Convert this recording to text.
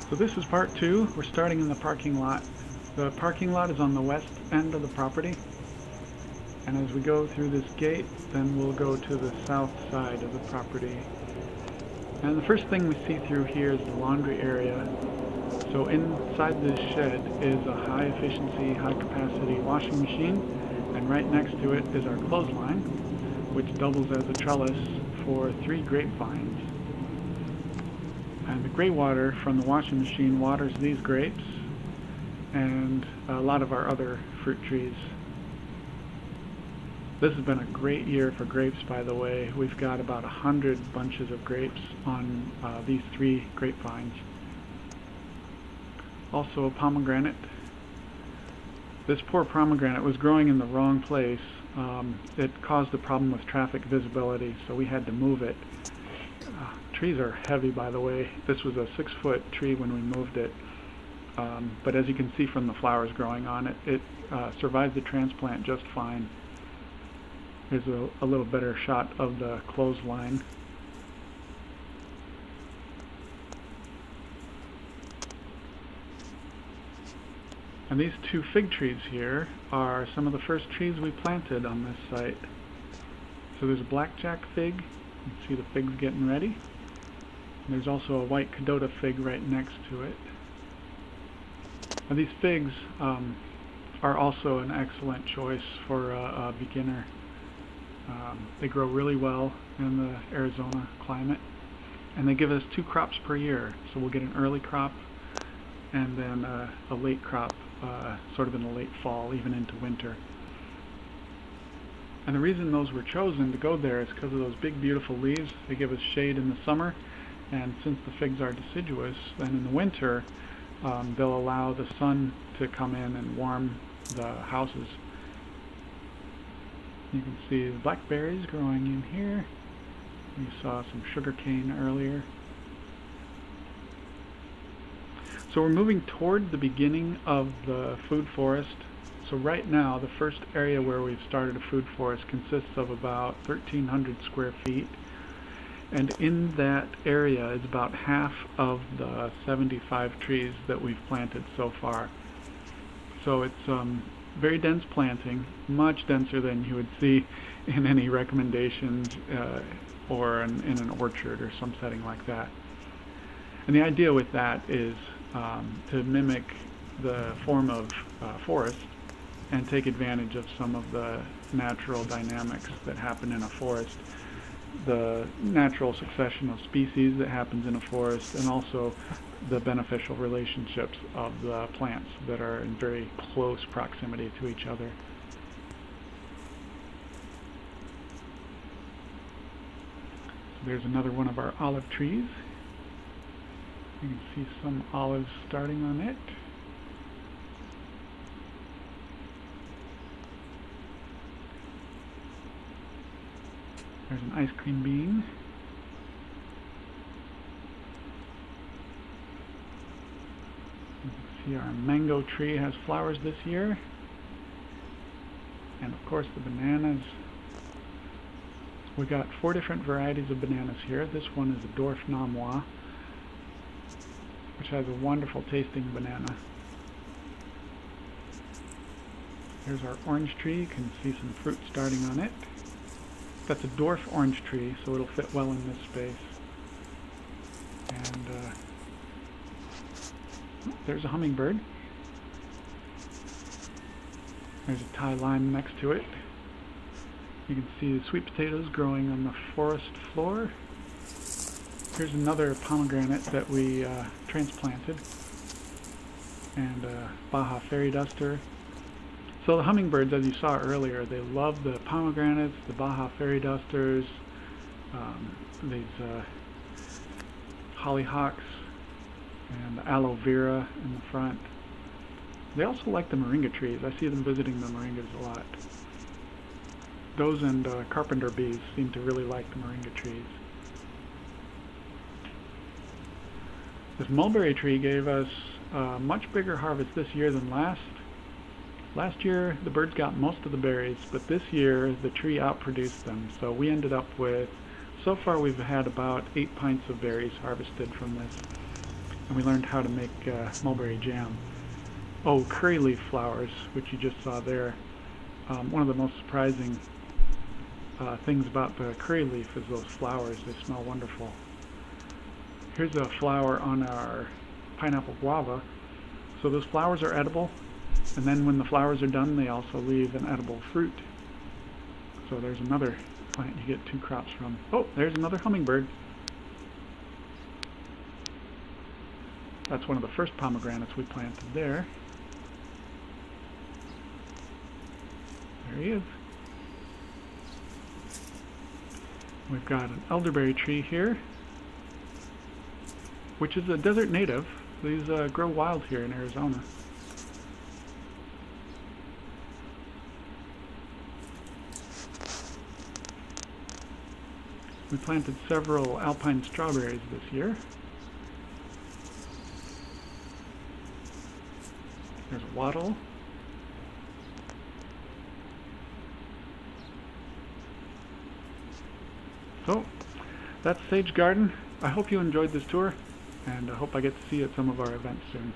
So this is part two. We're starting in the parking lot. The parking lot is on the west end of the property. And as we go through this gate, then we'll go to the south side of the property. And the first thing we see through here is the laundry area. So inside this shed is a high efficiency, high capacity washing machine. And right next to it is our clothesline, which doubles as a trellis for 3 grapevines. And the gray water from the washing machine waters these grapes and a lot of our other fruit trees. This has been a great year for grapes, by the way. We've got about 100 bunches of grapes on these 3 grapevines. Also a pomegranate. This poor pomegranate was growing in the wrong place. It caused a problem with traffic visibility, so we had to move it. Trees are heavy, by the way. This was a 6-foot tree when we moved it. But as you can see from the flowers growing on it, it survived the transplant just fine. Here's a little better shot of the clothesline. And these 2 fig trees here are some of the first trees we planted on this site. So there's a blackjack fig. You can see the figs getting ready. And there's also a white cadota fig right next to it. Now these figs are also an excellent choice for a beginner. They grow really well in the Arizona climate, and they give us 2 crops per year. So we'll get an early crop and then a late crop sort of in the late fall, even into winter. And the reason those were chosen to go there is because of those big beautiful leaves. They give us shade in the summer, and since the figs are deciduous, then in the winter they'll allow the sun to come in and warm the houses. You can see the blackberries growing in here. You saw some sugar cane earlier. So we're moving toward the beginning of the food forest. So right now, the first area where we've started a food forest consists of about 1,300 square feet. And in that area is about half of the 75 trees that we've planted so far. So it's very dense planting, much denser than you would see in any recommendations or in an orchard or some setting like that. And the idea with that is to mimic the form of forest and take advantage of some of the natural dynamics that happen in a forest, the natural succession of species that happens in a forest, and also the beneficial relationships of the plants that are in very close proximity to each other. So there's another one of our olive trees. You can see some olives starting on it. There's an ice cream bean. You can see our mango tree has flowers this year. And of course the bananas. We got 4 different varieties of bananas here. This one is a dwarf Namois, which has a wonderful tasting banana. Here's our orange tree. You can see some fruit starting on it. That's a dwarf orange tree, so it'll fit well in this space. And there's a hummingbird. There's a Thai lime next to it. You can see the sweet potatoes growing on the forest floor. Here's another pomegranate that we transplanted, and Baja fairy duster. So the hummingbirds, as you saw earlier, they love the pomegranates, the Baja fairy dusters, these hollyhocks, and the aloe vera in the front. They also like the moringa trees. I see them visiting the moringas a lot. Those and carpenter bees seem to really like the moringa trees. This mulberry tree gave us a much bigger harvest this year than last. Last year the birds got most of the berries, but this year the tree outproduced them. So we ended up with, so far we've had about 8 pints of berries harvested from this. and we learned how to make mulberry jam. Oh, curry leaf flowers, which you just saw there. One of the most surprising things about the curry leaf is those flowers. They smell wonderful. Here's a flower on our pineapple guava. So those flowers are edible, and then when the flowers are done, they also leave an edible fruit. So there's another plant you get 2 crops from. Oh, there's another hummingbird. That's one of the first pomegranates we planted there. There he is. We've got an elderberry tree here, which is a desert native. These grow wild here in Arizona. We planted several alpine strawberries this year. There's a wattle. So, that's Sage Garden. I hope you enjoyed this tour, and I hope I get to see you at some of our events soon.